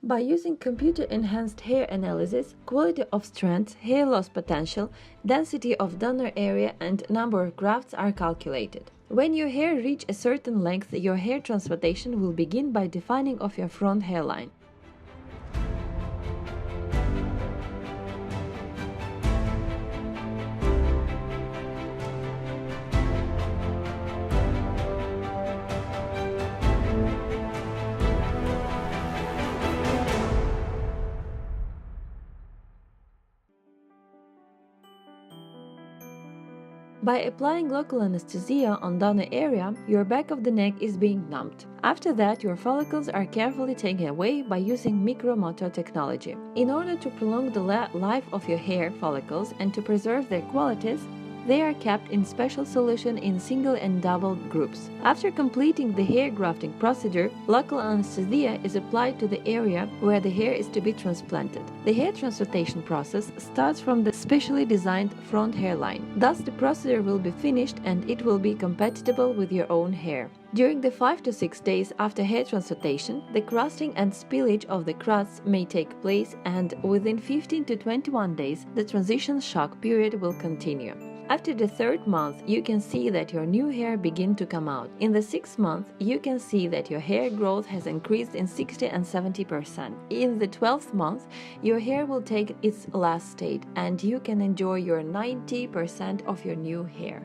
By using computer-enhanced hair analysis, quality of strands, hair loss potential, density of donor area, and number of grafts are calculated. When your hair reach a certain length, your hair transplantation will begin by defining of your front hairline. By applying local anesthesia on donor area, your back of the neck is being numbed. After that, your follicles are carefully taken away by using micromotor technology. In order to prolong the life of your hair follicles and to preserve their qualities, they are kept in special solution in single and double groups. After completing the hair grafting procedure, local anesthesia is applied to the area where the hair is to be transplanted. The hair transplantation process starts from the specially designed front hairline. Thus, the procedure will be finished and it will be compatible with your own hair. During the 5 to 6 days after hair transplantation, the crusting and spillage of the crusts may take place, and within 15 to 21 days, the transition shock period will continue. After the 3rd month, you can see that your new hair begin to come out. In the 6th month, you can see that your hair growth has increased in 60 and 70%. In the 12th month, your hair will take its last state and you can enjoy your 90% of your new hair.